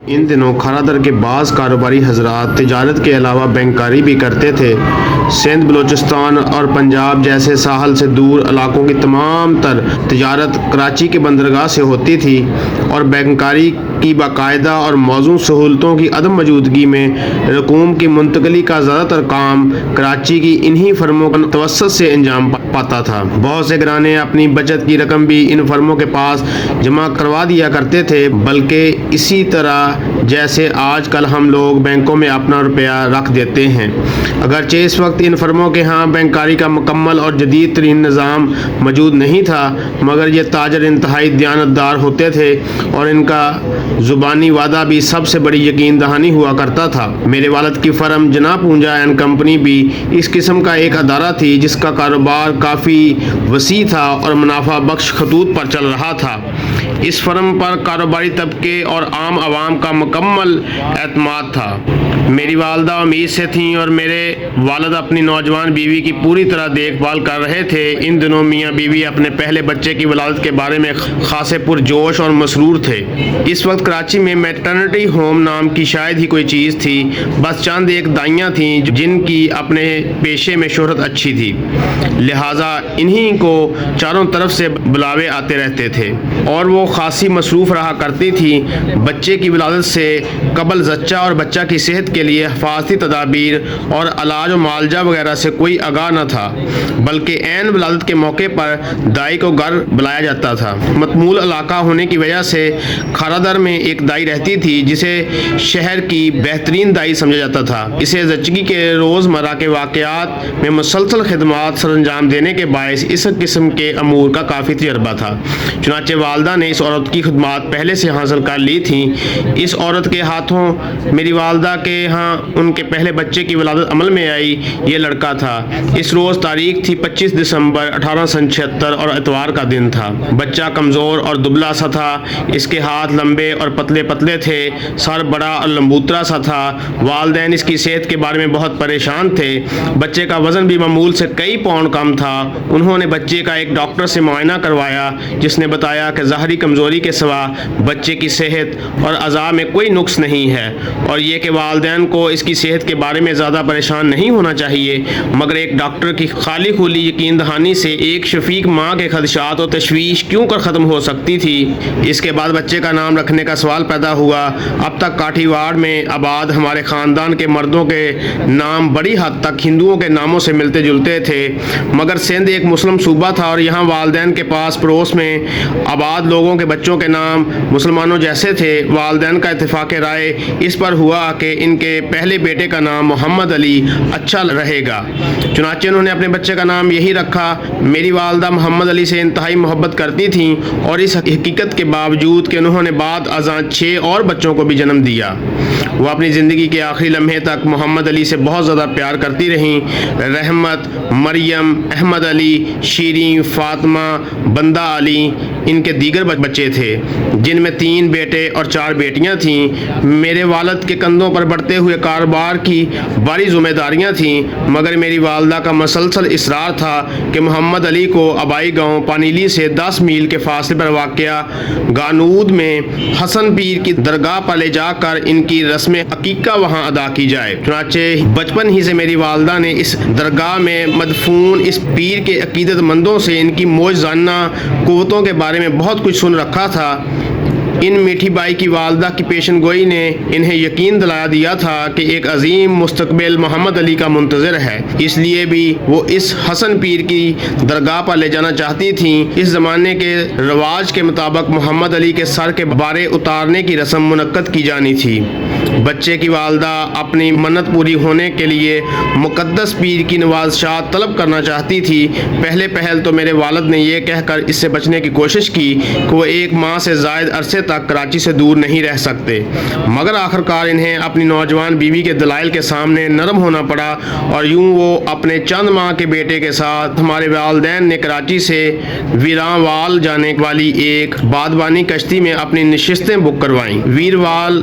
ان دنوں کھارا در کے بعض کاروباری حضرات تجارت کے علاوہ بینکاری بھی کرتے تھے۔ سندھ، بلوچستان اور پنجاب جیسے ساحل سے دور علاقوں کی تمام تر تجارت کراچی کے بندرگاہ سے ہوتی تھی اور بینکاری کی باقاعدہ اور موزوں سہولتوں کی عدم موجودگی میں رقوم کی منتقلی کا زیادہ تر کام کراچی کی انہی فرموں کے توسط سے انجام پاتا تھا۔ بہت سے گھرانے اپنی بچت کی رقم بھی ان فرموں کے پاس جمع کروا دیا کرتے تھے، بلکہ اسی طرح جیسے آج کل ہم لوگ بینکوں میں اپنا روپیہ رکھ دیتے ہیں۔ اگرچہ اس وقت ان فرموں کے ہاں بینکاری کا مکمل اور جدید ترین نظام موجود نہیں تھا، مگر یہ تاجر انتہائی دیانتدار ہوتے تھے اور ان کا زبانی وعدہ بھی سب سے بڑی یقین دہانی ہوا کرتا تھا۔ میرے والد کی فرم جنا پونجا اینڈ کمپنی بھی اس قسم کا ایک ادارہ تھی جس کا کاروبار کافی وسیع تھا اور منافع بخش خطوط پر چل رہا تھا۔ اس فرم پر کاروباری طبقے اور عام عوام کا مکمل اعتماد تھا۔ میری والدہ امید سے تھیں اور میرے والد اپنی نوجوان بیوی کی پوری طرح دیکھ بھال کر رہے تھے۔ ان دنوں میاں بیوی اپنے پہلے بچے کی ولادت کے بارے میں خاصے پرجوش اور مسرور تھے۔ اس وقت کراچی میں میٹرنٹی ہوم نام کی شاید ہی کوئی چیز تھی، بس چند ایک دائیاں تھیں جن کی اپنے پیشے میں شہرت اچھی تھی، لہٰذا انہی کو چاروں طرف سے بلاوے آتے رہتے تھے اور وہ خاصی مصروف رہا کرتی تھی۔ بچے کی ولادت سے قبل زچہ اور بچہ کی صحت کے لیے حفاظتی تدابیر اور علاج و معالجہ وغیرہ سے کوئی آگاہ نہ تھا، بلکہ عین ولادت کے موقع پر دائی کو گھر بلایا جاتا تھا۔ متمول علاقہ ہونے کی وجہ سے کھارا در میں ایک دائی رہتی تھی جسے شہر کی بہترین دائی سمجھا جاتا تھا۔ اسے زچگی کے روزمرہ کے واقعات میں مسلسل خدمات سر انجام دینے کے باعث اس قسم کے امور کا کافی تجربہ تھا۔ چنانچہ والدہ نے اس عورت کی خدمات پہلے سے حاصل کر لی تھیں۔ اس عورت کے ہاتھوں میری والدہ کے ہاں ان کے پہلے بچے کی ولادت عمل میں آئی۔ یہ لڑکا تھا۔ اس روز تاریخ تھی 25 دسمبر 1876 اور اتوار کا دن تھا۔ بچہ کمزور اور دبلا سا تھا، اس کے ہاتھ لمبے اور پتلے پتلے تھے، سر بڑا اور لمبوترا سا تھا۔ والدین اس کی صحت کے بارے میں بہت پریشان تھے۔ بچے کا وزن بھی معمول سے کئی پاؤنڈ کم تھا۔ انہوں نے بچے کا ایک ڈاکٹر سے معائنہ کروایا جس نے بتایا کہ ظاہری کمزوری کے سوا بچے کی صحت اور اعضاء میں کوئی نقص نہیں ہے اور یہ کہ والدین کو اس کی صحت کے بارے میں زیادہ پریشان نہیں ہونا چاہیے، مگر ایک ڈاکٹر کی خالی خولی یقین دہانی سے ایک شفیق ماں کے خدشات اور تشویش کیوں کر ختم ہو سکتی تھی۔ اس کے بعد بچے کا نام رکھنے کا سوال پیدا ہوا۔ اب تک کاٹھی واڑ میں آباد ہمارے خاندان کے مردوں کے نام بڑی حد تک ہندوؤں کے ناموں سے ملتے جلتے تھے، مگر سندھ ایک مسلم صوبہ تھا اور یہاں والدین کے پاس پڑوس میں آباد لوگوں کے بچوں کے نام مسلمانوں جیسے تھے۔ والدین کا اتفاق رائے اس پر ہوا کہ ان کے پہلے بیٹے کا نام محمد علی اچھا رہے گا، چنانچہ انہوں نے اپنے بچے کا نام یہی رکھا۔ میری والدہ محمد علی سے انتہائی محبت کرتی تھیں اور اس حقیقت کے باوجود کہ انہوں نے بعد ازاں 6 اور بچوں کو بھی جنم دیا، وہ اپنی زندگی کے آخری لمحے تک محمد علی سے بہت زیادہ پیار کرتی رہیں۔ رحمت، مریم، احمد علی، شیریں، فاطمہ، بندہ علی ان کے دیگر بچے تھے، جن میں 3 بیٹے اور 4 بیٹیاں تھیں۔ میرے والد کے کندھوں پر بڑھتے ہوئے کاروبار کی بڑی ذمہ داریاں تھیں، مگر میری والدہ کا مسلسل اصرار تھا کہ محمد علی کو آبائی گاؤں پانیلی سے 10 میل کے فاصلے پر واقع گانود میں حسن پیر کی درگاہ پر لے جا کر ان کی رسم عقیقہ وہاں ادا کی جائے۔ چنانچہ بچپن ہی سے میری والدہ نے اس درگاہ میں مدفون اس پیر کے عقیدت مندوں سے ان کی معجزانہ قوتوں کے بارے میں بہت کچھ سن رکھا تھا۔ ان میٹھی بائی کی والدہ کی پیشن گوئی نے انہیں یقین دلا دیا تھا کہ ایک عظیم مستقبل محمد علی کا منتظر ہے، اس لیے بھی وہ اس حسن پیر کی درگاہ پر لے جانا چاہتی تھیں۔ اس زمانے کے رواج کے مطابق محمد علی کے سر کے بارے اتارنے کی رسم منعقد کی جانی تھی۔ بچے کی والدہ اپنی منت پوری ہونے کے لیے مقدس پیر کی نوازشات طلب کرنا چاہتی تھی۔ پہلے پہل تو میرے والد نے یہ کہہ کر اس سے بچنے کی کوشش کی کہ وہ 1 ماہ سے زائد عرصے تک کراچی سے دور نہیں رہ سکتے، مگر آخرکار انہیں اپنی نوجوان بیوی کے دلائل کے سامنے نرم ہونا پڑا اور یوں وہ اپنے چند ماہ کے بیٹے کے ساتھ ہمارے والدین نے کراچی سے ویراوال جانے والی ایک بادبانی کشتی میں اپنی نشستیں بک کروائیں۔ ویروال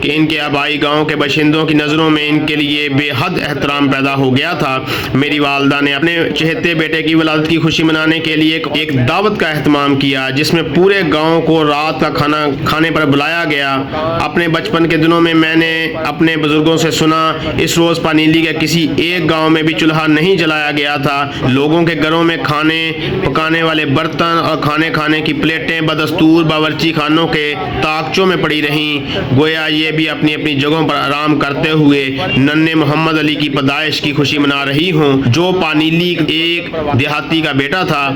کہ ان کے آبائی گاؤں کے باشندوں کی نظروں میں ان کے لیے بے حد احترام پیدا ہو گیا تھا۔ میری والدہ نے اپنے چہتے بیٹے کی ولادت کی خوشی منانے کے لیے ایک دعوت کا اہتمام کیا، جس میں پورے گاؤں کو رات کا کھانا کھانے پر بلایا گیا۔ اپنے بچپن کے دنوں میں نے اپنے بزرگوں سے سنا اس روز پانیلی کے کسی ایک گاؤں میں بھی چولہا نہیں جلایا گیا تھا۔ لوگوں کے گھروں میں کھانے پکانے والے برتن اور کھانے کھانے کی پلیٹیں بدستور باورچی خانوں کے طاقچوں میں پڑی رہیں، گویا یہ بھی اپنی اپنی جگہوں پر آرام کرتے ہوئے ننھے محمد علی کی پیدائش کی خوشی منا رہی ہوں، جو پانیلی ایک دیہاتی کا بیٹا تھا۔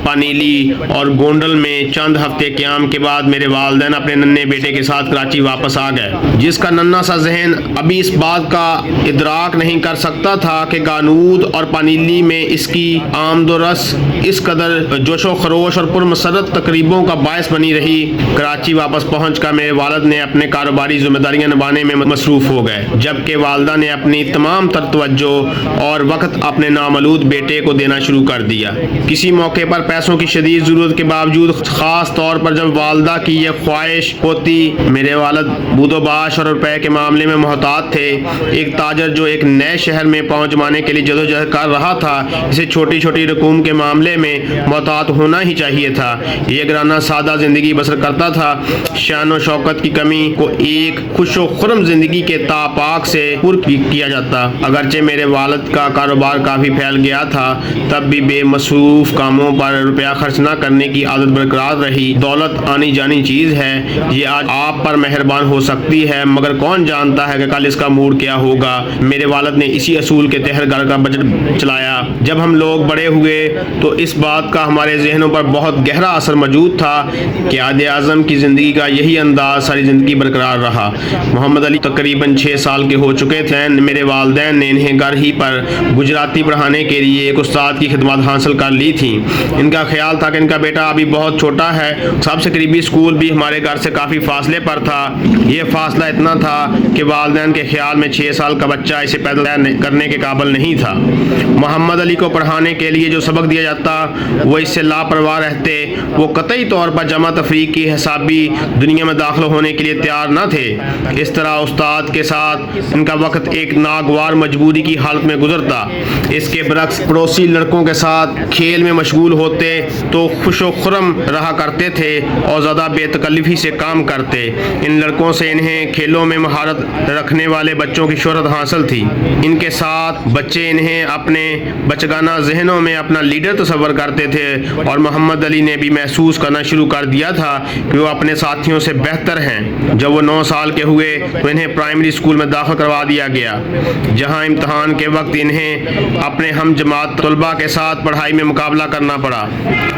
پانیلی اور گونڈل میں چند ہفتے قیام کے بعد میرے والدین اپنے ننھے بیٹے کے ساتھ کراچی واپس آ گئے، جس کا ننھا سا ذہن ابھی اس بات کا ادراک نہیں کر سکتا تھا کہ گانود اور پانیلی میں اس کی آمد و رس اس قدر جوش و خروش اور پرمسرت تقریبوں کا باعث بنی رہی۔ کراچی واپس پہنچ کر میرے والد نے اپنے کاروباری ذمہ داریاں نبھانے میں مصروف ہو گئے، جبکہ والدہ نے اپنی تمام تر توجہ اور وقت اپنے نامولود بیٹے کو دینا شروع کر دیا۔ کسی موقع پر پیسوں کی شدید ضرورت کے باوجود، خاص طور پر جب والدہ کی یہ خواہش ہوتی، میرے والد بود و باش اور روپے کے معاملے میں محتاط تھے۔ ایک تاجر جو ایک نئے شہر میں پہنچ جمانے کے لیے جدوجہد کر رہا تھا، اسے چھوٹی چھوٹی رقوم کے معاملے میں محتاط ہونا ہی چاہیے تھا۔ یہ گرانا سادہ زندگی بسر کرتا تھا، شان و شوکت کی کمی کو ایک خوش و خرم زندگی کے تاپاک سے پر کیا جاتا۔ اگرچہ میرے والد کا کاروبار کافی پھیل گیا تھا، تب بھی بے مصروف کاموں پر روپیہ خرچ نہ کرنے کی عادت برقرار رہی۔ دولت آنی جانی چیز ہے، یہ آج آپ پر مہربان ہو سکتی ہے، مگر کون جانتا ہے کہ کل اس کا موڈ کیا ہوگا۔ میرے والد نے اسی اصول کے تحت گھر کا بجٹ چلایا۔ جب ہم لوگ بڑے ہوئے تو اس بات کا ہمارے ذہنوں پر بہت گہرا اثر موجود تھا کہ قائد اعظم کی زندگی کا یہی انداز ساری زندگی برقرار رہا۔ محمد علی تقریباً 6 سال کے ہو چکے تھے۔ میرے والدین نے انہیں گھر ہی پر گجراتی پڑھانے کے لیے ایک استاد کی خدمات حاصل کر لی تھیں۔ ان کا خیال تھا کہ ان کا بیٹا ابھی بہت چھوٹا ہے۔ سب سے قریبی اسکول بھی ہمارے گھر سے کافی فاصلے پر تھا۔ یہ فاصلہ اتنا تھا کہ والدین کے خیال میں 6 سال کا بچہ اسے پیدل کرنے کے قابل نہیں تھا۔ محمد علی کو پڑھانے کے لیے جو سبق دیا جاتا وہ اس سے لاپرواہ رہتے۔ وہ قطعی طور پر جمع تفریق کی حسابی دنیا میں داخل ہونے کے لیے تیار نہ تھے۔ اس طرح استاد کے ساتھ ان کا وقت ایک ناگوار مجبوری کی حالت میں گزرتا۔ اس کے برعکس پڑوسی لڑکوں کے ساتھ کھیل میں مشغول ہوتے تو خوش و خرم رہا کرتے تھے اور زیادہ بے تکلفی سے کام کرتے۔ ان لڑکوں سے انہیں کھیلوں میں مہارت رکھنے والے بچوں کی شہرت حاصل تھی۔ ان کے ساتھ بچے انہیں اپنے بچگانہ ذہنوں میں اپنا لیڈر تصور کرتے تھے، اور محمد علی نے بھی محسوس کرنا شروع کر دیا تھا کہ وہ اپنے ساتھیوں سے بہتر ہیں۔ جب وہ 9 سال کے ہوئے تو انہیں پرائمری اسکول میں داخل کروا دیا گیا، جہاں امتحان کے وقت انہیں اپنے ہم جماعت طلباء کے ساتھ پڑھائی میں مقابلہ کرنا پڑا۔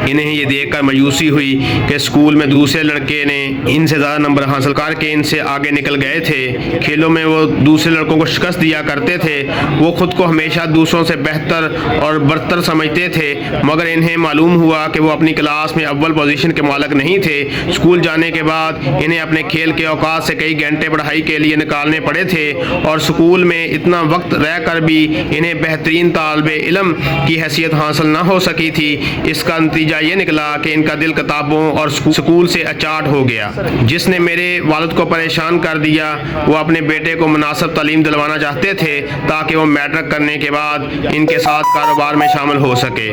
انہیں یہ دیکھ کر مایوسی ہوئی کہ اسکول میں دوسرے لڑکے نے ان سے زیادہ نمبر حاصل کر کے ان سے آگے نکل گئے تھے۔ کھیلوں میں وہ دوسرے لڑکوں کو شکست دیا کرتے تھے۔ وہ خود کو ہمیشہ دوسروں سے بہتر اور برتر سمجھتے تھے، مگر انہیں معلوم ہوا کہ وہ اپنی کلاس میں اول پوزیشن کے مالک نہیں تھے۔ اسکول جانے کے بعد انہیں اپنے کھیل کے اوقات سے کئی گھنٹے پڑھائی کے لیے نکالنے پڑے تھے، اور اسکول میں اتنا وقت رہ کر بھی انہیں بہترین طالب علم کی حیثیت حاصل نہ ہو سکی تھی۔ اس کا نتیجہ یہ نکلا کہ ان کا دل کتابوں اور اسکول سے اچاٹ ہو گیا۔ جس نے میرے والد کو پریشان کر دیا، وہ اپنے بیٹے کو مناسب تعلیم دلوانا چاہتے تھے تاکہ وہ میٹرک کرنے کے بعد ان کے ساتھ کاروبار میں شامل ہو سکے۔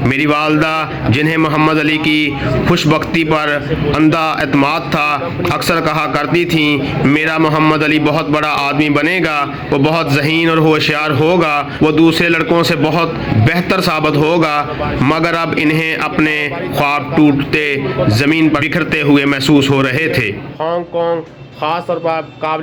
میری والدہ، جنہیں محمد علی کی خوش بختی پر اندھا اعتماد تھا، اکثر کہا کرتی تھیں، میرا محمد علی بہت بڑا آدمی بنے گا، وہ بہت ذہین اور ہوشیار ہوگا، وہ دوسرے لڑکوں سے بہت بہتر ثابت ہوگا۔ مگر اب انہیں اپنے خواب ٹوٹتے زمین پر بکھرتے ہوئے محسوس ہو رہے تھے۔ ہانگ کانگ خاص طور پر قابل